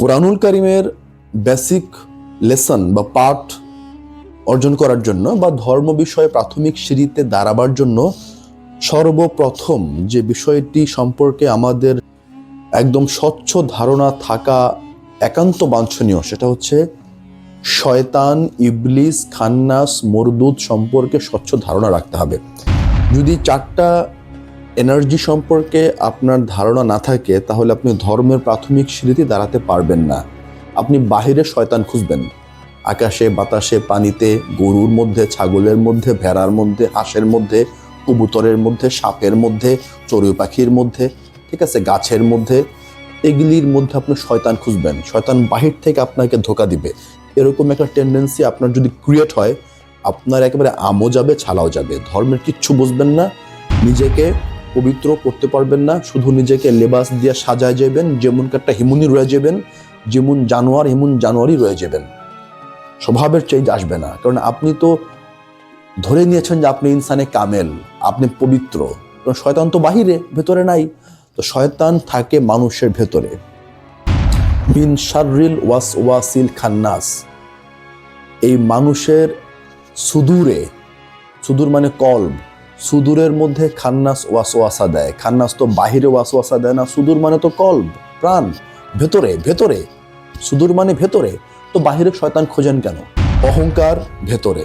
কোরআনুল কারীমের basic lesson বা পাঠ অর্জন করার জন্য বা ধর্ম বিষয়ে প্রাথমিক সিঁড়িতে দাঁড়াবার জন্য সর্বপ্রথম যে বিষয়টি সম্পর্কে আমাদের একদম স্বচ্ছ ধারণা থাকা একান্ত বাঞ্ছনীয়, সেটা হচ্ছে শয়তান, ইবলিস, খান্নাস, মরদুদ সম্পর্কে স্বচ্ছ ধারণা রাখতে হবে। যদি চারটা এনার্জি সম্পর্কে আপনার ধারণা না থাকে, তাহলে আপনি ধর্মের প্রাথমিক সিঁড়িতে দাঁড়াতে পারবেন না। আপনি বাহিরে শয়তান খুঁজবেন, আকাশে, বাতাসে, পানিতে, গরুর মধ্যে, ছাগলের মধ্যে, ভেড়ার মধ্যে, হাঁসের মধ্যে, কবুতরের মধ্যে, সাপের মধ্যে, চড়ুই পাখির মধ্যে, ঠিক আছে, গাছের মধ্যে, এগুলির মধ্যে আপনি শয়তান খুঁজবেন। শয়তান বাহির থেকে আপনাকে ধোকা দিবে। এরকম একটা টেন্ডেন্সি আপনার যদি ক্রিয়েট হয়, আপনার একেবারে আমও যাবে, ছালাও যাবে। ধর্মের কিচ্ছু বুঝবেন না, নিজেকে পবিত্র করতে পারবেন না, শুধু নিজেকে লেবাস দিয়ে সাজায় যাবেন, যেমন একটা হিমুনি রয়ে যাবেন, যেমন জানোয়ার হিমুন জানোয়ারই রয়ে যাবেন। স্বভাবের চেঞ্জ আসবে না, কারণ আপনি তো ধরে নিয়েছেন যে আপনি ইনসানে কামেল, আপনি পবিত্র। কারণ শয়তান তো বাহিরে, ভেতরে নাই। তো শয়তান থাকে মানুষের ভেতরে। মিন শাররিল ওয়াসওয়াসিল খান্নাস, এই মানুষের সুদূরে, সুদূর মানে কলব, সুদূরের মধ্যে খান্নাস ওয়াসওয়াসা দেয়। খান্নাস তো বাহিরে ওয়াসওয়াসা দেয় না, সুদূর মানে তো কলব, প্রাণ, ভেতরে। ভেতরে সুদূর মানে ভেতরে, তো বাহিরে শয়তান খোঁজেন কেন? অহংকার ভেতরে,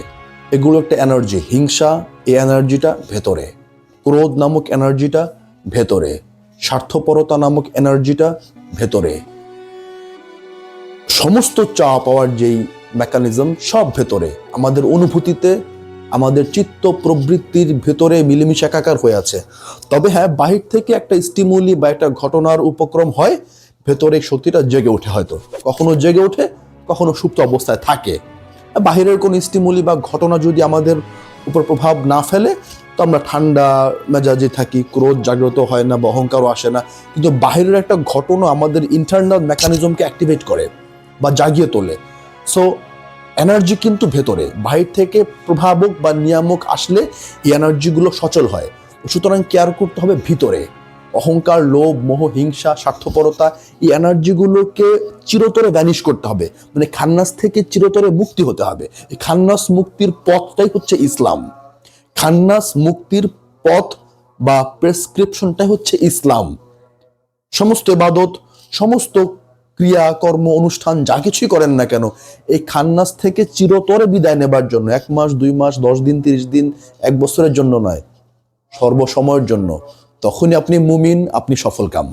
এগুলো একটা এনার্জি। হিংসা, এই এনার্জিটা ভেতরে। ক্রোধ নামক এনার্জিটা ভেতরে। স্বার্থপরতা নামক এনার্জিটা ভেতরে। সমস্ত চাওয়া পাওয়ার যেই মেকানিজম, সব ভেতরে। আমাদের অনুভূতিতে, আমাদের চিত্ত প্রবৃত্তির ভেতরে মিলেমিশে একাকার হয়ে আছে। তবে হ্যাঁ, বাহির থেকে একটা স্টিমুলি বা একটা ঘটনার উপক্রম হয়, ভেতরে শক্তিটা জেগে ওঠে। হয়তো কখনো জেগে ওঠে, কখনো সুপ্ত অবস্থায় থাকে। বাহিরের কোনো স্টিমুলি বা ঘটনা যদি আমাদের উপর প্রভাব না ফেলে, তো আমরা ঠান্ডা মেজাজে থাকি, ক্রোধ জাগ্রত হয় না বা অহংকারও আসে না। কিন্তু বাহিরের একটা ঘটনা আমাদের ইন্টারনাল মেকানিজমকে অ্যাক্টিভেট করে বা জাগিয়ে তোলে। সো এনার্জি কিন্তু ভেতরে, বাহির থেকে প্রভাবক বা নিয়ামক আসলে এই এনার্জিগুলো সচল হয়। সুতরাং কেয়ার করতে হবে ভিতরে। অহংকার, লোভ, মোহ, হিংসা, স্বার্থপরতা, এই এনার্জিগুলোকে চিরতরে ভ্যানিশ করতে হবে। মানে খান্নাস থেকে চিরতরে মুক্তি হতে হবে। এই খান্নাস মুক্তির পথটাই হচ্ছে ইসলাম। খান্নাস মুক্তির পথ বা প্রেসক্রিপশনটাই হচ্ছে ইসলাম। সমস্ত ইবাদত, সমস্ত ক্রিয়া, কর্ম, অনুষ্ঠান, যা কিছুই করেন না কেন, এই খান্নাস থেকে চিরতরে বিদায় নেবার জন্য, 1 মাস, 2 মাস, 10 দিন, 30 দিন, 1 বছরের জন্য নয়, সর্বসময়ের জন্য। তখনই আপনি মুমিন, আপনি সফলকাম।